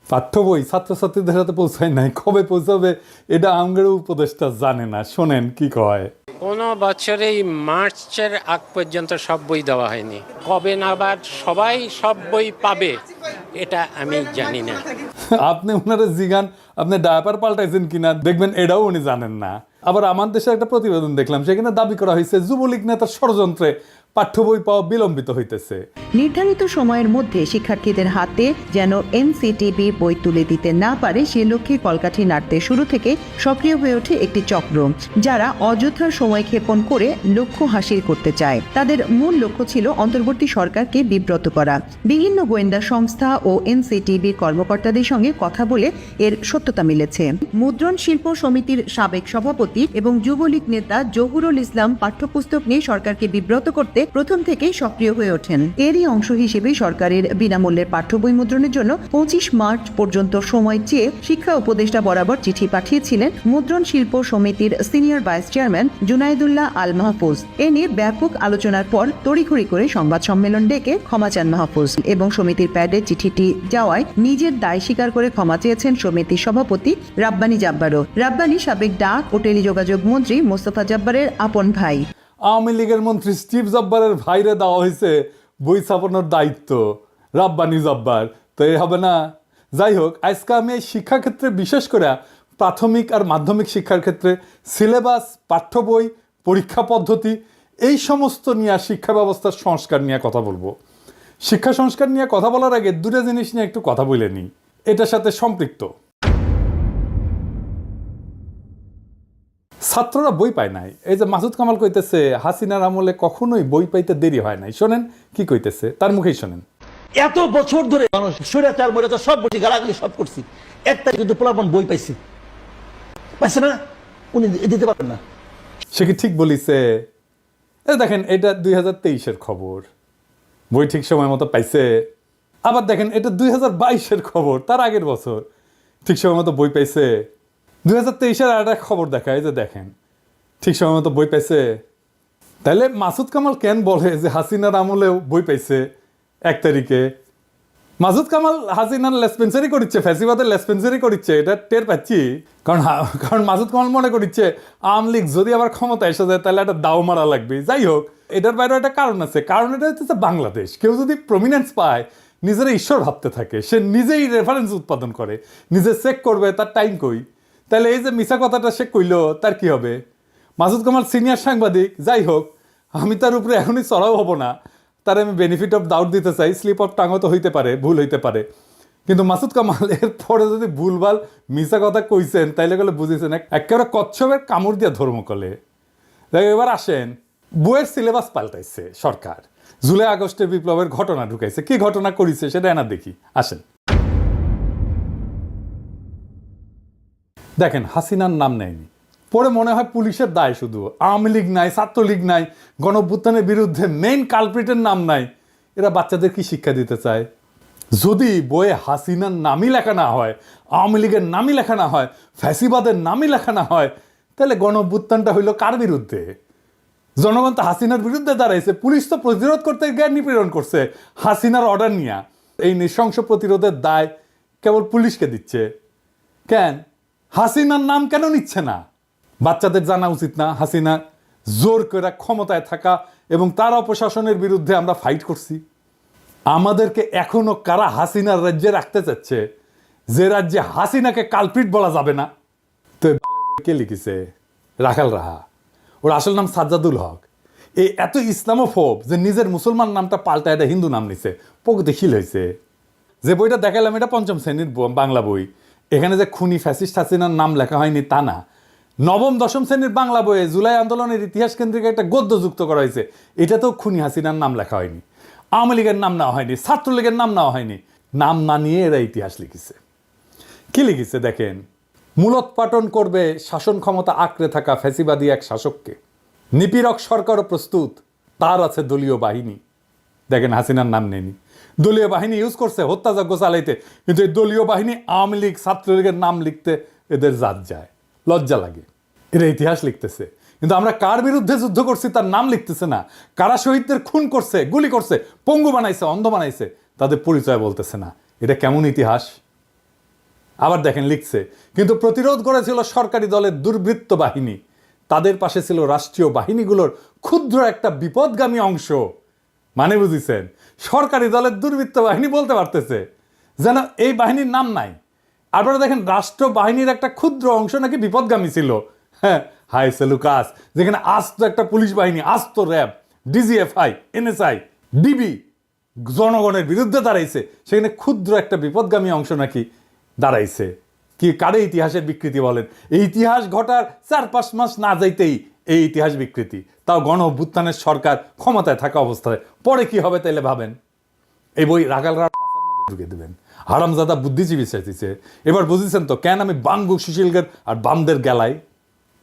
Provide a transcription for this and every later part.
পাঠ্য বই ছাত্রছাত্রীদের হাতে পৌঁছায় নাই, কবে পৌঁছাবে এটা আমগের উপদেষ্টা জানে না। শোনেন কি কয়। কোনো বছরেই মার্চের আগ পর্যন্ত সব বই দেওয়া হয়নি। কবে নাগাদ সবাই সব বই পাবে এটা আমি জানি না। আপনি ওনারা জিগান আপনি ডায়াপার পাল্টাইছেন কিনা, দেখবেন এটাও উনি জানেন না। আবার আমার দেশে একটা প্রতিবেদন দেখলাম, সেখানে দাবি করা হয়েছে যুবলীগ নেতার ষড়যন্ত্রে পাঠ্য বই পাওয়া বিলম্বিত হইতেছে। নির্ধারিত সময়ের মধ্যে শিক্ষার্থীদের হাতে যেন এনসিটিবি বই তুলে দিতে না পারে সে লক্ষ্যে কলকাঠি নাড়তে শুরু থেকে সক্রিয় হয়ে ওঠে একটি চক্র, যারা অযথা সময় ক্ষেপণ করে লক্ষ্য হাসিল করতে চায়। তাদের মূল লক্ষ্য ছিল অন্তর্বর্তী সরকারকে বিব্রত করা। বিভিন্ন গোয়েন্দা সংস্থা ও এনসিটিবির কর্মকর্তাদের সঙ্গে কথা বলে এর সত্যতা মিলেছে। মুদ্রণ শিল্প সমিতির সাবেক সভাপতি এবং যুবলীগ নেতা জহুরুল ইসলাম পাঠ্যপুস্তক নিয়ে সরকারকে বিব্রত করতে প্রথম থেকেই সক্রিয় হয়ে ওঠেন। এরই অংশ হিসেবে সরকারের বিনামূল্যের পাঠ্য বই মুদ্রণের জন্য 25 মার্চ পর্যন্ত সময় চেয়ে শিক্ষা উপদেষ্টা বরাবর চিঠি পাঠিয়েছিলেন মুদ্রণ শিল্প সমিতির সিনিয়র ভাইস চেয়ারম্যান জুনাইদুল্লাহ আল মাহফুজ। এ নিয়ে ব্যাপক আলোচনার পর তড়িঘড়ি করে সংবাদ সম্মেলন ডেকে ক্ষমা চান মাহফুজ এবং সমিতির প্যাডে চিঠিটি যাওয়ায় নিজের দায় স্বীকার করে ক্ষমা চেয়েছেন সমিতির সভাপতি রাব্বানী জাব্বারও। রাব্বানী সাবেক ডাক ও টেলিযোগাযোগ মন্ত্রী মোস্তফা জব্বারের আপন ভাই। আওয়ামী লীগের মন্ত্রী স্টিভ জব্বারের ভাইরে দেওয়া হয়েছে বই ছাপানোর দায়িত্ব, রাব্বানী জব্বার, তো এই হবে না। যাই হোক, আজকে আমি এই শিক্ষাক্ষেত্রে বিশেষ করে প্রাথমিক আর মাধ্যমিক শিক্ষার ক্ষেত্রে সিলেবাস, পাঠ্য বই, পরীক্ষা পদ্ধতি এই সমস্ত নিয়ে শিক্ষা ব্যবস্থার সংস্কার নিয়ে কথা বলবো। শিক্ষা সংস্কার নিয়ে কথা বলার আগে দুটো জিনিস নিয়ে একটু কথা বলে নিই, এটার সাথে সম্পৃক্ত। ছাত্ররা বই পায় নাই। এই যে মাসুদ কামাল কইতেছে হাসিনার আমলে কখনোই বই পাইতে দেরি হয় নাই, শোনেন কি কইতেছে, তার মুখেই শোনেন। এত বছর ধরে মানুষ স্বৈরাচার মৈরাচার সব বলছি, গালাগালি সব করছি, একটা কিন্তু পোলাপান বই পাইছে না, উনি দিতে পারবেন না। সে কি ঠিক বলিছে? দেখেন, এটা 2023-এর খবর, বই ঠিক সময় মতো পাইছে। আবার দেখেন, এটা 2022-এর খবর, তার আগের বছর ঠিক সময় মতো বই পাইছে। 2023-এর আর একটা খবর দেখায় যে দেখেন ঠিক সময় মতো বই পাইছে। তাহলে মাসুদ কামাল কেন বলে যে হাসিনার আমলেও বই পাইছে 1 তারিখে? মাসুদ কামাল হাসিনার লেসপেন্সারি করিচ্ছে, ফ্যাসিবাদের লেসপেন্সারি করিচ্ছে, এটা টের পাচ্ছি। কারণ মাসুদ কামাল মনে করিচ্ছে আওয়ামী লীগ যদি আবার ক্ষমতা এসে যায় তাহলে একটা দাও মারা লাগবে। যাই হোক, এটার বাইরে একটা কারণ আছে। কারণ এটা হচ্ছে বাংলাদেশ, কেউ যদি প্রমিনেন্স পায় নিজেরা ঈশ্বর ভাবতে থাকে, সে নিজেই রেফারেন্স উৎপাদন করে, নিজে চেক করবে তার টাইম কই। তাহলে এই যে মিছা কথাটা সে কইল, তার কি হবে? মাসুদ কামাল সিনিয়র সাংবাদিক, যাই হোক, আমি তার উপরে এখনই চড়াও হব না, তার আমি বেনিফিট অফ ডাউট দিতে চাই। স্লিপ অফ টাঙও তো হইতে পারে, ভুল হইতে পারে, কিন্তু মাসুদ কামাল এর পরে যদি ভুলভাল মিছা কথা কইছেন তাইলে গেলে বুঝেছেন একেবারে কচ্ছপের কামড় দিয়া ধর্ম কলে। এবার আসেন, বইয়ের সিলেবাস পাল্টাইছে সরকার, জুলাই আগস্টের বিপ্লবের ঘটনা ঢুকাইছে। কি ঘটনা করিছে সেটা এনা দেখি, আসেন। দেখেন, হাসিনার নাম নেয়নি, পরে মনে হয় পুলিশের দায় শুধু, আওয়ামী লীগ নাই, ছাত্রলীগ নাই, গণঅভ্যুত্থানের বিরুদ্ধে মেইন কালপ্রিটের নাম নাই। এরা বাচ্চাদের কি শিক্ষা দিতে চায়? যদি বইয়ে হাসিনার নামই লেখা না হয়, আওয়ামী লীগের নামই লেখা না হয়, ফ্যাসিবাদের নামই লেখা না হয়, তাহলে গণঅভ্যুত্থানটা হইল কার বিরুদ্ধে? জনগণ তো হাসিনার বিরুদ্ধে দাঁড়াইছে, পুলিশ তো প্রতিরোধ করতে গিয়ে নিপীড়ন করছে হাসিনার অর্ডার নিয়ে। এই নৃশংস প্রতিরোধের দায় কেবল পুলিশকে দিচ্ছে কেন? হাসিনার নাম কেন নিচ্ছে না? বাচ্চাদের জানা উচিত না হাসিনা জোর করে ক্ষমতায় থাকা এবং তার অপশাসনের বিরুদ্ধে আমরা ফাইট করছি। আমাদেরকে এখনো কারা হাসিনার রাজ্যে রাখতে চাচ্ছে, যে রাজ্যে হাসিনাকে কালপ্রিট বলা যাবে না? তো কে লিখেছে? রাখাল রাহা, ওর আসল নাম সাজ্জাদুল হক। এই এত ইসলামোফোব যে নিজের মুসলমান নামটা পাল্টা এটা হিন্দু নাম নিছে, প্রগতিশীল হয়েছে। যে বইটা দেখালাম এটা 5ম শ্রেণীর বাংলা বই, এখানে যে খুনি ফ্যাসিস্ট হাসিনার নাম লেখা হয়নি তা না। 9ম 10ম শ্রেণীর বাংলা বইয়ে জুলাই আন্দোলনের ইতিহাস কেন্দ্রিক একটা গদ্য যুক্ত করা হয়েছে, এটাতেও খুনি হাসিনার নাম লেখা হয়নি, আওয়ামী লীগের নাম নেওয়া হয়নি, ছাত্রলীগের নাম নেওয়া হয়নি। নাম না নিয়ে এরা ইতিহাস লিখেছে। কি লিখেছে দেখেন, মূলোৎপাটন করবে শাসন ক্ষমতা আঁকড়ে থাকা ফ্যাসিবাদী এক শাসককে, নিপীড়ক সরকারও প্রস্তুত, তার আছে দলীয় বাহিনী। দেখেন, হাসিনার নাম নেয়নি, দলীয় বাহিনী ইউজ করছে হত্যাযজ্ঞ চালাইতে, কিন্তু এই দলীয় বাহিনী আওয়ামী লীগ ছাত্রলীগের নাম লিখতে এদের জাত যায়, লজ্জা লাগে। এরা ইতিহাস লিখতেছে, কিন্তু আমরা কার বিরুদ্ধে যুদ্ধ করছি তার নাম লিখতেছে না। কারা শহীদদের খুন করছে, গুলি করছে, পঙ্গু বানাইছে, অন্ধ বানাইছে, তাদের পরিচয় বলতেছে না। এটা কেমন ইতিহাস? আবার দেখেন লিখছে, কিন্তু প্রতিরোধ করেছিল সরকারি দলের দুর্বৃত্ত বাহিনী, তাদের পাশে ছিল রাষ্ট্রীয় বাহিনীগুলোর ক্ষুদ্র একটা বিপদগামী অংশ। মানে বুঝিছেন, সরকারি দলের দুর্বৃত্ত বাহিনী বলতে পারতেছে, যেন এই বাহিনীর নাম নাই। আপনারা দেখেন রাষ্ট্র বাহিনীর একটা ক্ষুদ্র অংশ নাকি বিপদগামী ছিল। হ্যাঁ, হাই সেলুকাস, যেখানে আস্ত একটা পুলিশ বাহিনী, আস্ত র্যাব, ডিজিএফআই, এনএসআই, ডিবি জনগণের বিরুদ্ধে দাঁড়াইছে, সেখানে ক্ষুদ্র একটা বিপদগামী অংশ নাকি দাঁড়াইছে। কি কারে ইতিহাসের বিকৃতি বলেন? এই ইতিহাস ঘটার 4-5 মাস না যাইতেই এই ইতিহাস বিকৃতি, তাও গণ অভ্যুত্থানের সরকার ক্ষমতায় থাকা অবস্থায়। পরে কি হবে তাইলে ভাবেন। এই বই রাগালরা মধ্যে ঢুকে দেবেন। হারামজাদা বুদ্ধিজীবী চাইতেছে। এবার বুঝেছেন তো কেন আমি বাঙ্গু সুশীলগের আর বামদের গেলাই।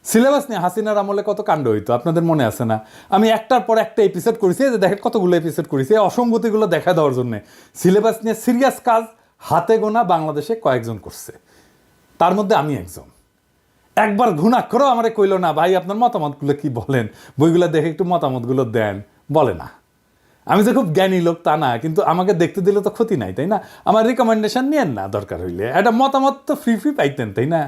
সিলেবাস নিয়ে হাসিনার আমলে কত কাণ্ড হইতো আপনাদের মনে আছে না? আমি একটার পর একটা এপিসোড করেছি, যে দেখেন কতগুলো এপিসোড করেছি এই অসঙ্গতিগুলো দেখা দেওয়ার জন্য। সিলেবাস নিয়ে সিরিয়াস কাজ হাতে গোনা বাংলাদেশে কয়েকজন করছে, তার মধ্যে আমি একজন। একবার ঘুণাক্ষরও আমারে কইল না, ভাই আপনার মতামতগুলো কি বলেন, বইগুলো দেখে একটু মতামতগুলো দেন, বলে না। আমি যে খুব জ্ঞানী লোক তা না, কিন্তু আমাকে দেখতে দিলে তো ক্ষতি নাই, তাই না? আমার রিকমেন্ডেশন নিয়েন না, দরকার হইলে একটা মতামত তো ফ্রি পাইতেন, তাই না?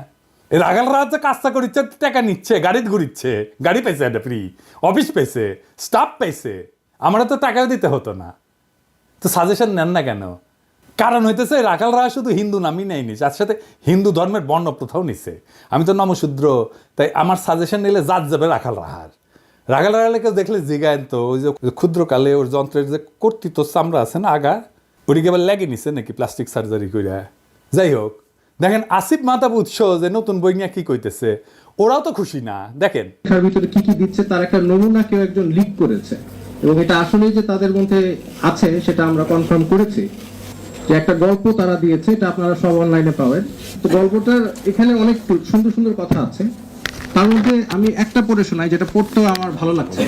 রাগাল রাত যে কাজটা করিচ্ছে, টাকা নিচ্ছে, গাড়িতে ঘুরিচ্ছে, গাড়ি পাইছে একটা ফ্রি, অফিস পাইছে, স্টাফ পাইছে, আমরা তো টাকাও দিতে হতো না। তো সাজেশন নেন না কেন? কারণ হইতেছে রাখালরা শুধু হিন্দু নামই নেয়নি, তার সাথে হিন্দু ধর্মের বর্ণ প্রথাও নিছে। আমি তো নমশূদ্র, তাই আমার সাজেশন নিলে জাত যাবে রাখাল রাহার। রাখাল রাহালকে দেখলে জিগায়েন তো, ওই যে ক্ষুদ্রকালে ওর যন্ত্রের যে কর্তৃত্ব চামড়া আছে না আগা, ওটিকে আবার লেগে নিছে নাকি প্লাস্টিক সার্জারি কইরা। যাই হোক, দেখেন আসিফ মাহতাব উৎস যে নতুন বই নিয়ে কি কইতেছে, ওরাও তো খুশি না। দেখেন তার ভিতরে কি কি দিচ্ছে তার একটা নমুনা কেউ একজন লিক করেছে, এবং এটা আসলে যে তাদের মধ্যে আছে সেটা আমরা কনফার্ম করেছি। যে একটা গল্প তারা দিয়েছে, এটা আপনারা সব অনলাইনে পাবেন। তো গল্পটার এখানে অনেক সুন্দর সুন্দর কথা আছে, তার মধ্যে আমি একটা পড়ে শোনাই, যেটা পড়তেও আমার ভালো লাগছে।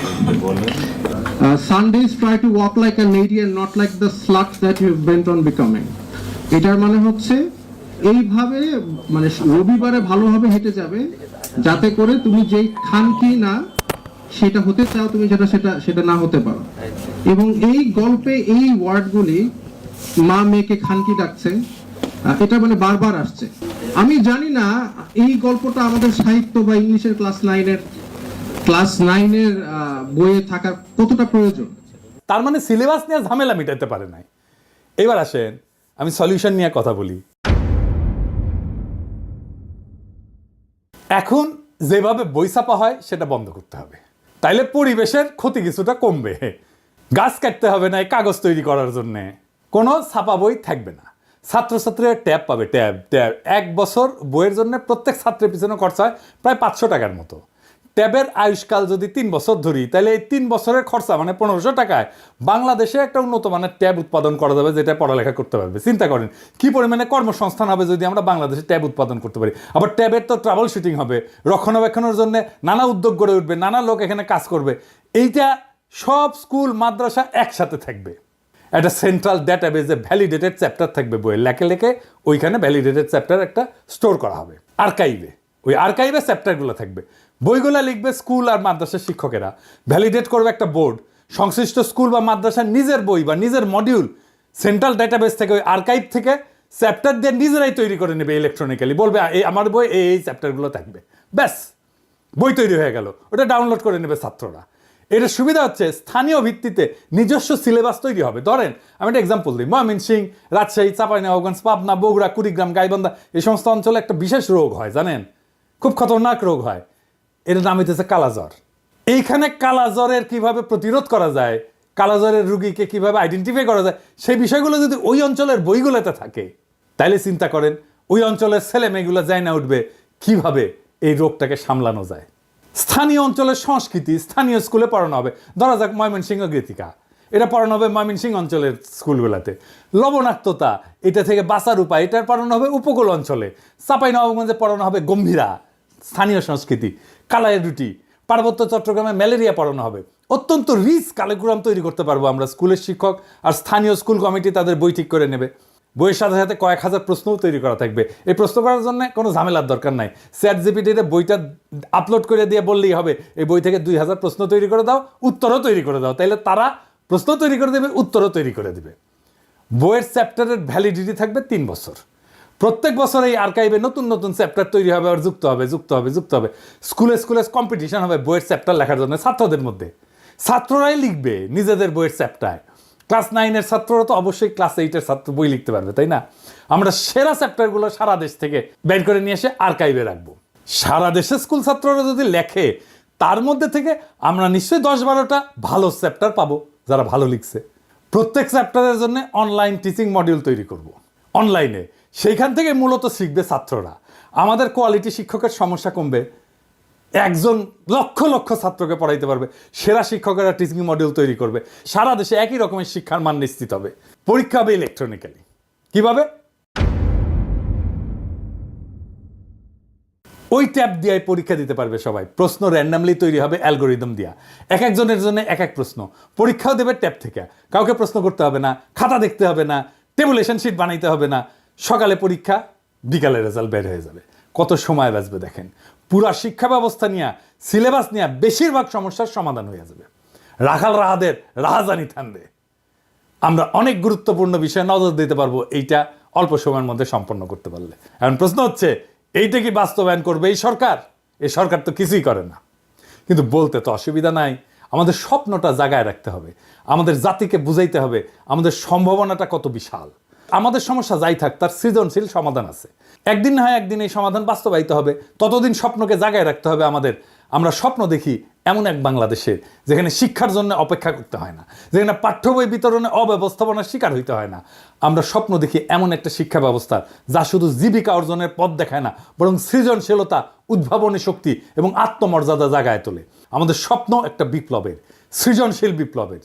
Sundays try to walk like a lady and not like the sluts that you bent on becoming. এটার মানে হচ্ছে এইভাবে, মানে রবিবারে ভালোভাবে হেঁটে যাবে, যাতে করে তুমি যেই খানকি না সেটা হতে চাও, তুমি সেটা না হতে পারো। এবং এই গল্পে এই ওয়ার্ডগুলি, মা মেয়েকে খানকি ডাকছে, এটা মানে বারবার আসছে। আমি জানি না এই গল্পটা আমাদের সাহিত্য বা ইংলিশের ক্লাস 9-এর বইয়ে থাকা কতটা প্রয়োজন। তার মানে সিলেবাস নিয়ে ঝামেলা মিটাতে পারে নাই। এবার আসেন আমি সলিউশন নিয়ে কথা বলি। এখন যেভাবে বই ছাপা হয় সেটা বন্ধ করতে হবে, তাইলে পরিবেশের ক্ষতি কিছুটা কমবে। গাছ কাটতে হবে না এই কাগজ তৈরি করার জন্যে, কোনো ছাপা বই থাকবে না। ছাত্রছাত্রীরা ট্যাব পাবে, ট্যাব 1 বছর বইয়ের জন্য প্রত্যেক ছাত্রের পিছনে খরচা হয় প্রায় 500 টাকার মতো। ট্যাবের আয়ুষ্কাল যদি 3 বছর ধরি, তাহলে এই 3 বছরের খরচা মানে 1500 টাকায় বাংলাদেশে একটা উন্নত মানের ট্যাব উৎপাদন করা যাবে, যেটা পড়ালেখা করতে পারবে। চিন্তা করেন কি পরিমাণে কর্মসংস্থান হবে যদি আমরা বাংলাদেশে ট্যাব উৎপাদন করতে পারি। আবার ট্যাবের তো ট্রাভেল শুটিং হবে, রক্ষণাবেক্ষণের জন্য নানা উদ্যোগ গড়ে উঠবে, নানা লোক এখানে কাজ করবে। এইটা সব স্কুল মাদ্রাসা একসাথে থাকবে, একটা সেন্ট্রাল ডেটাবেজে ভ্যালিডেটেড চ্যাপ্টার থাকবে, বইয়ের লেখে ওইখানে ভ্যালিডেটেড চ্যাপ্টার একটা স্টোর করা হবে আর্কাইভে। ওই আর্কাইভে চ্যাপ্টারগুলো থাকবে, বইগুলো লিখবে স্কুল আর মাদ্রাসার শিক্ষকেরা, ভ্যালিডেট করবে একটা বোর্ড। সংশ্লিষ্ট স্কুল বা মাদ্রাসার নিজের বই বা নিজের মডিউল সেন্ট্রাল ডেটাবেস থেকে, ওই আর্কাইভ থেকে চ্যাপ্টার দিয়ে নিজেরাই তৈরি করে নেবে ইলেকট্রনিক্যালি, বলবে এই আমার বই এই চ্যাপ্টারগুলো থাকবে, ব্যাস বই তৈরি হয়ে গেল। ওটা ডাউনলোড করে নেবে ছাত্ররা। এটার সুবিধা হচ্ছে স্থানীয় ভিত্তিতে নিজস্ব সিলেবাস তৈরি হবে। ধরেন আমি একটা এক্সাম্পল দিই, ময়মনসিংহ, রাজশাহী, চাঁপাইনবাবগঞ্জ, পাবনা, বগুড়া, কুড়িগ্রাম, গাইবান্ধা, এই সমস্ত অঞ্চলে একটা বিশেষ রোগ হয়, জানেন, খুব খতরনাক রোগ হয়। এর নাম হইতেছে কালাজ্বর। এইখানে কালাজ্বরের কিভাবে প্রতিরোধ করা যায়, কালাজ্বরের রুগীকে কিভাবে আইডেন্টিফাই করা যায়, সেই বিষয়গুলো যদি ওই অঞ্চলের বইগুলোতে থাকে, তাইলে চিন্তা করেন ওই অঞ্চলের ছেলে মেয়েগুলো যায় না উঠবে কিভাবে এই রোগটাকে সামলানো যায়। স্থানীয় অঞ্চলের সংস্কৃতি স্থানীয় স্কুলে পড়ানো হবে। ধরা যাক ময়মনসিংহ গীতিকা, এটা পড়ানো হবে ময়মনসিংহ অঞ্চলের স্কুলগুলোতে। লবণাক্ততা, এটা থেকে বাঁচার উপায়, এটার পড়ানো হবে উপকূল অঞ্চলে। চাঁপাইনবাবগঞ্জে পড়ানো হবে গম্ভীরা, স্থানীয় সংস্কৃতি। কালাইয়ের রুটি, পার্বত্য চট্টগ্রামে ম্যালেরিয়া পড়ানো হবে। অত্যন্ত রিচ কারিকুলাম তৈরি করতে পারবো আমরা। স্কুলের শিক্ষক আর স্থানীয় স্কুল কমিটি তাদের বই ঠিক করে নেবে। বইয়ের সাথে সাথে কয়েক হাজার প্রশ্নও তৈরি করা থাকবে। এই প্রশ্ন করার জন্য কোনো ঝামেলার দরকার নাই, চ্যাটজিপিটিতে বইটা আপলোড করে দিয়ে বললেই হবে এই বই থেকে 2000 প্রশ্ন তৈরি করে দাও, উত্তরও তৈরি করে দাও, তাইলে তারা প্রশ্ন তৈরি করে দেবে, উত্তরও তৈরি করে দেবে। বইয়ের চ্যাপ্টারের ভ্যালিডিটি থাকবে 3 বছর। প্রত্যেক বছর এই আর্কাইভে নতুন নতুন চ্যাপ্টার তৈরি হবে আর যুক্ত হবে। স্কুলে কম্পিটিশন হবে বইয়ের চ্যাপ্টার লেখার জন্য ছাত্রদের মধ্যে। ছাত্ররাই লিখবে নিজেদের বইয়ের চ্যাপ্টার। ক্লাস 9-এর ছাত্ররা তো অবশ্যই ক্লাস 8-এর ছাত্র বই লিখতে পারবে, তাই না? আমরা সেরা চ্যাপ্টারগুলো সারা দেশ থেকে বের করে নিয়ে এসে আর্কাইভে রাখবো। সারা দেশের স্কুল ছাত্ররা যদি লেখে, তার মধ্যে থেকে আমরা নিশ্চয়ই 10-12টা ভালো চ্যাপ্টার পাবো যারা ভালো লিখছে। প্রত্যেক চ্যাপ্টারের জন্য অনলাইন টিচিং মডিউল তৈরি করব অনলাইনে। সেইখান থেকে মূলত শিখবে ছাত্ররা। আমাদের কোয়ালিটি শিক্ষকের সমস্যা কমবে, একজন লক্ষ লক্ষ ছাত্রকে পড়াইতে পারবে। সেরা শিক্ষকেরা টিচিং মডিউল তৈরি করবে। সারা দেশে একই রকমের শিক্ষার মান নিশ্চিত হবে। পরীক্ষা হবে ইলেকট্রনিক্যালি। কিভাবে? ওই ট্যাব দিয়ে পরীক্ষা দিতে পারবে সবাই। প্রশ্ন র্যান্ডামলি তৈরি হবে অ্যালগোরিদম দিয়া। এক একজনের জন্য এক এক প্রশ্ন। পরীক্ষাও দেবে ট্যাব থেকে। কাউকে প্রশ্ন করতে হবে না, খাতা দেখতে হবে না, টেবুলেশন শিট বানাইতে হবে না। সকালে পরীক্ষা, বিকালে রেজাল্ট বের হয়ে যাবে। কত সময় বাঁচবে দেখেন। পুরা শিক্ষা ব্যবস্থা নিয়ে, সিলেবাস নিয়ে বেশিরভাগ সমস্যার সমাধান হয়ে যাবে। রাখাল রাহাদের রাহাজানি থামবে। আমরা অনেক গুরুত্বপূর্ণ বিষয়ে নজর দিতে পারবো এইটা অল্প সময়ের মধ্যে সম্পন্ন করতে পারলে। এখন প্রশ্ন হচ্ছে, এইটা কি বাস্তবায়ন করবে এই সরকার? এই সরকার তো কিছুই করে না, কিন্তু বলতে তো অসুবিধা নাই। আমাদের স্বপ্নটা জাগায় রাখতে হবে, আমাদের জাতিকে বুঝাইতে হবে আমাদের সম্ভাবনাটা কত বিশাল। আমাদের সমস্যা যাই থাক, তার সৃজনশীল সমাধান আছে। একদিন না হয় একদিন এই সমাধান বাস্তবায়িত হবে। ততদিন স্বপ্নকে জাগায় রাখতে হবে আমাদের। আমরা স্বপ্ন দেখি এমন এক বাংলাদেশে যেখানে শিক্ষার জন্য অপেক্ষা করতে হয় না, যেখানে পাঠ্য বই বিতরণে অব্যবস্থাপনার শিকার হইতে হয় না। আমরা স্বপ্ন দেখি এমন একটা শিক্ষা ব্যবস্থা যা শুধু জীবিকা অর্জনের পথ দেখায় না, বরং সৃজনশীলতা, উদ্ভাবনী শক্তি এবং আত্মমর্যাদা জাগায় তোলে। আমাদের স্বপ্ন একটা বিপ্লবের, সৃজনশীল বিপ্লবের।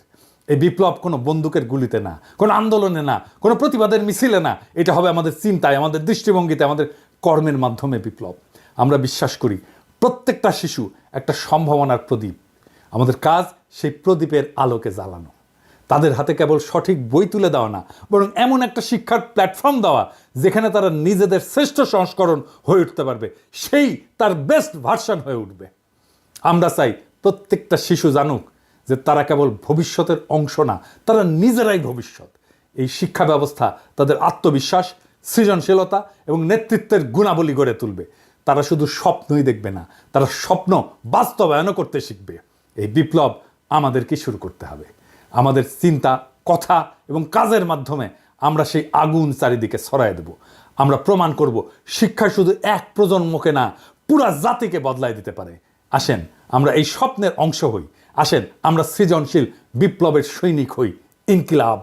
এই বিপ্লব কোনো বন্দুকের গুলিতে না, কোনো আন্দোলনে না, কোনো প্রতিবাদের মিছিলে না। এটা হবে আমাদের চিন্তায়, আমাদের দৃষ্টিভঙ্গিতে, আমাদের কর্মের মাধ্যমে বিপ্লব। আমরা বিশ্বাস করি প্রত্যেকটা শিশু একটা সম্ভাবনার প্রদীপ। আমাদের কাজ সেই প্রদীপের আলোকে জ্বালানো। তাদের হাতে কেবল সঠিক বই তুলে দেওয়া না, বরং এমন একটা শিক্ষার প্ল্যাটফর্ম দেওয়া যেখানে তারা নিজেদের শ্রেষ্ঠ সংস্করণ হয়ে উঠতে পারবে, সেই তার বেস্ট ভার্সন হয়ে উঠবে। আমরা চাই প্রত্যেকটা শিশু জানুক যে তারা কেবল ভবিষ্যতের অংশ না, তারা নিজেরাই ভবিষ্যৎ। এই শিক্ষা ব্যবস্থা তাদের আত্মবিশ্বাস, সৃজনশীলতা এবং নেতৃত্বের গুণাবলী গড়ে তুলবে। তারা শুধু স্বপ্নই দেখবে না, তারা স্বপ্ন বাস্তবায়নও করতে শিখবে। এই বিপ্লব আমাদেরকে শুরু করতে হবে। আমাদের চিন্তা, কথা এবং কাজের মাধ্যমে আমরা সেই আগুন চারিদিকে ছড়ায় দেব। আমরা প্রমাণ করব শিক্ষা শুধু এক প্রজন্মকে না, পুরা জাতিকে বদলায় দিতে পারে। আসেন আমরা এই স্বপ্নের অংশ হই। আসেন আমরা সৃজনশীল বিপ্লবের সৈনিক হই। ইনকিলাব